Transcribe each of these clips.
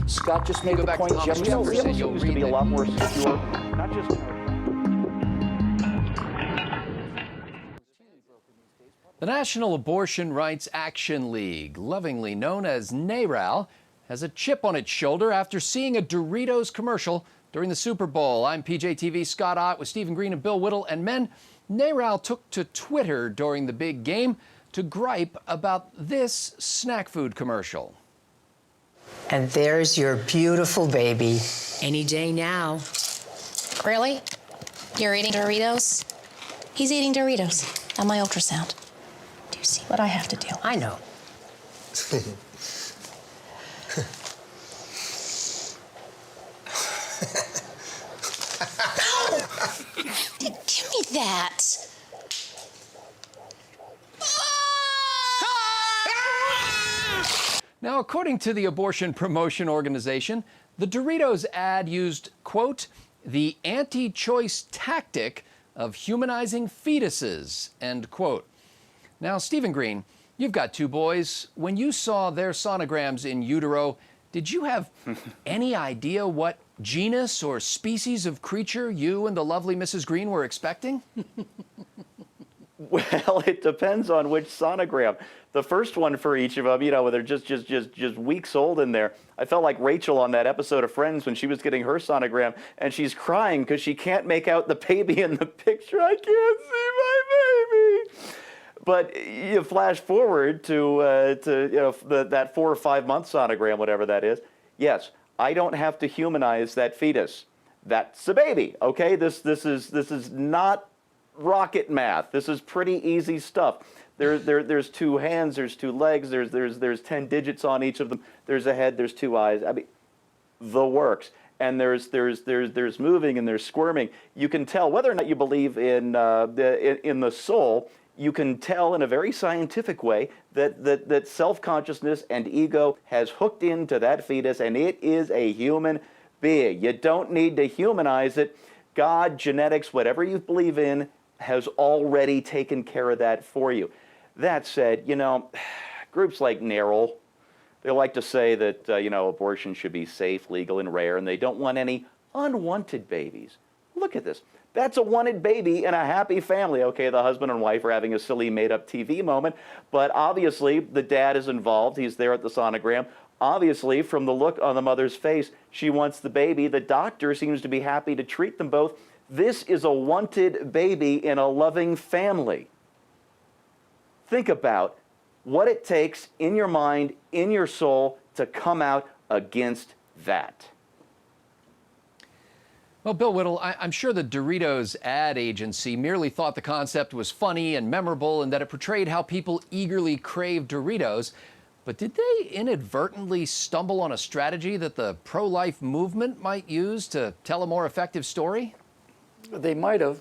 Scott just made the point yesterday. It seems to be a lot more secure, not just in our... The National Abortion Rights Action League, lovingly known as NARAL, has a chip on its shoulder after seeing a Doritos commercial during the Super Bowl. I'm PJTV's Scott Ott with Stephen Green and Bill Whittle. And men, NARAL took to Twitter during the big game to gripe about this snack food commercial. And there's your beautiful baby. Any day now. Really? You're eating Doritos? He's eating Doritos on my ultrasound. Do you see what I have to do? I know. Give me that. Now, according to the abortion promotion organization, the Doritos ad used, quote, the anti-choice tactic of humanizing fetuses, end quote. Now, Stephen Green, you've got two boys. When you saw their sonograms in utero, did you have any idea what genus or species of creature you and the lovely Mrs. Green were expecting? Well, it depends on which sonogram. The first one for each of them, you know, where they're just weeks old in there. I felt like Rachel on that episode of Friends when she was getting her sonogram, and she's crying because she can't make out the baby in the picture. I can't see my baby. But you flash forward to that 4 or 5 month sonogram, whatever that is. Yes, I don't have to humanize that fetus. That's a baby. Okay, this is not rocket math. This is pretty easy stuff. There's two hands, there's two legs, there's 10 digits on each of them. There's a head, there's two eyes. I mean, the works. And there's moving and there's squirming. You can tell whether or not you believe in the soul. You can tell in a very scientific way that self-consciousness and ego has hooked into that fetus, and it is a human being. You don't need to humanize it. God, genetics, whatever you believe in, has already taken care of that for you. That said, you know, groups like NARAL, they like to say that, abortion should be safe, legal, and rare, and they don't want any unwanted babies. Look at this. That's a wanted baby in a happy family. Okay, the husband and wife are having a silly made-up TV moment, but obviously the dad is involved. He's there at the sonogram. Obviously, from the look on the mother's face, she wants the baby. The doctor seems to be happy to treat them both. This is a wanted baby in a loving family. Think about what it takes in your mind, in your soul, to come out against that. Well, Bill Whittle, I'm sure the Doritos ad agency merely thought the concept was funny and memorable and that it portrayed how people eagerly crave Doritos. But did they inadvertently stumble on a strategy that the pro-life movement might use to tell a more effective story? They might have.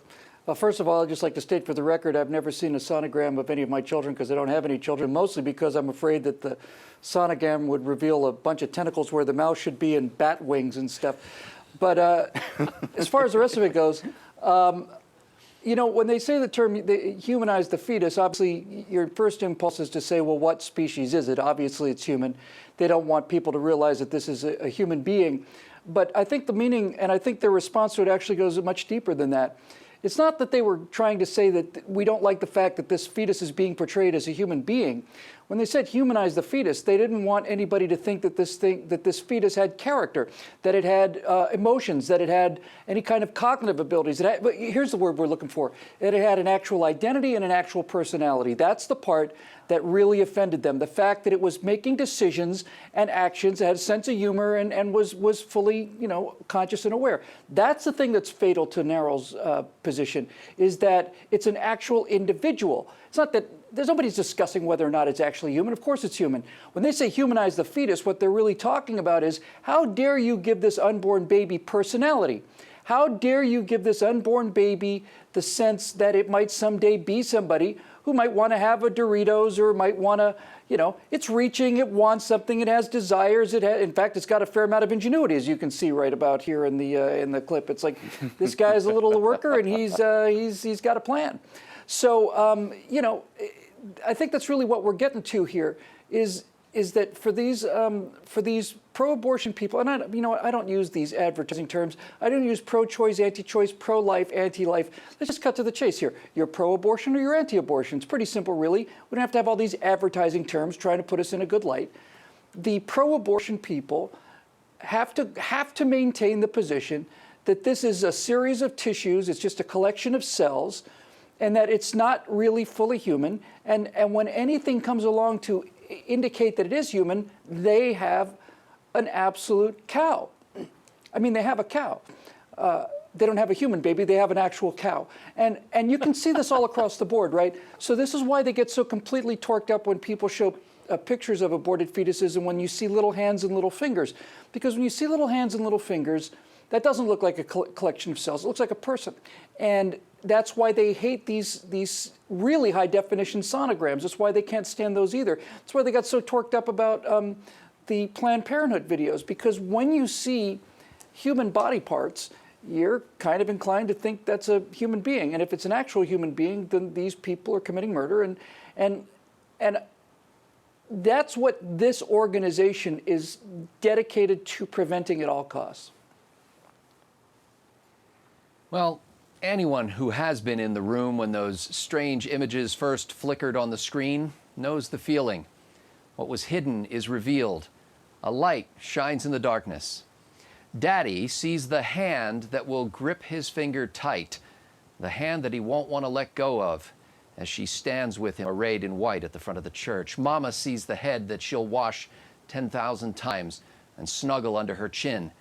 First of all, I'd just like to state for the record, I've never seen a sonogram of any of my children because I don't have any children, mostly because I'm afraid that the sonogram would reveal a bunch of tentacles where the mouth should be and bat wings and stuff. But as far as the rest of it goes, when they say the term they humanize the fetus, obviously your first impulse is to say, well, what species is it? Obviously it's human. They don't want people to realize that this is a human being. But I think the meaning, and I think their response to it actually goes much deeper than that. It's not that they were trying to say that we don't like the fact that this fetus is being portrayed as a human being. When they said humanize the fetus, they didn't want anybody to think that this fetus had character, that it had emotions, that it had any kind of cognitive abilities. But here's the word we're looking for: that it had an actual identity and an actual personality. That's the part that really offended them. The fact that it was making decisions and actions, it had a sense of humor, and was fully, conscious and aware. That's the thing that's fatal to NARAL's position, is that it's an actual individual. It's not that nobody's discussing whether or not it's actually human. Of course it's human. When they say humanize the fetus, what they're really talking about is, how dare you give this unborn baby personality? How dare you give this unborn baby the sense that it might someday be somebody who might want to have a Doritos or might want to, it's reaching, it wants something, it has desires, in fact, it's got a fair amount of ingenuity, as you can see right about here in the clip. It's like, this guy's a little worker and he's got a plan. So, I think that's really what we're getting to here, is is that for these pro-abortion people, and you know what, I don't use these advertising terms. I don't use pro-choice, anti-choice, pro-life, anti-life. Let's just cut to the chase here. You're pro-abortion or you're anti-abortion. It's pretty simple, really. We don't have to have all these advertising terms trying to put us in a good light. The pro-abortion people have to maintain the position that this is a series of tissues. It's just a collection of cells, and that it's not really fully human. And when anything comes along to indicate that it is human, they have an absolute cow. I mean, they have a cow. They don't have a human baby, they have an actual cow. And you can see this all across the board, right? So this is why they get so completely torqued up when people show pictures of aborted fetuses and when you see little hands and little fingers. Because when you see little hands and little fingers, that doesn't look like a collection of cells, it looks like a person. And that's why they hate these really high definition sonograms. That's why they can't stand those either. That's why they got so torqued up about the Planned Parenthood videos, because when you see human body parts, you're kind of inclined to think that's a human being. And if it's an actual human being, then these people are committing murder. And that's what this organization is dedicated to preventing at all costs. Well, anyone who has been in the room when those strange images first flickered on the screen knows the feeling. What was hidden is revealed. A light shines in the darkness. Daddy sees the hand that will grip his finger tight, the hand that he won't want to let go of as she stands with him arrayed in white at the front of the church. Mama sees the head that she'll wash 10,000 times and snuggle under her chin,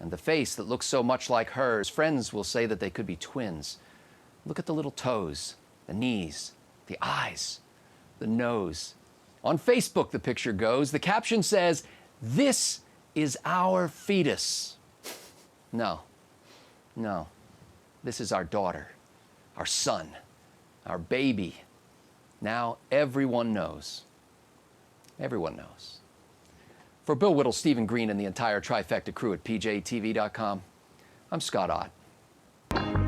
and the face that looks so much like hers. Friends will say that they could be twins. Look at the little toes, the knees, the eyes, the nose. On Facebook, the picture goes. The caption says, "This is our fetus." No, this is our daughter, our son, our baby. Now everyone knows. Everyone knows. For Bill Whittle, Stephen Green, and the entire Trifecta crew at PJTV.com, I'm Scott Ott.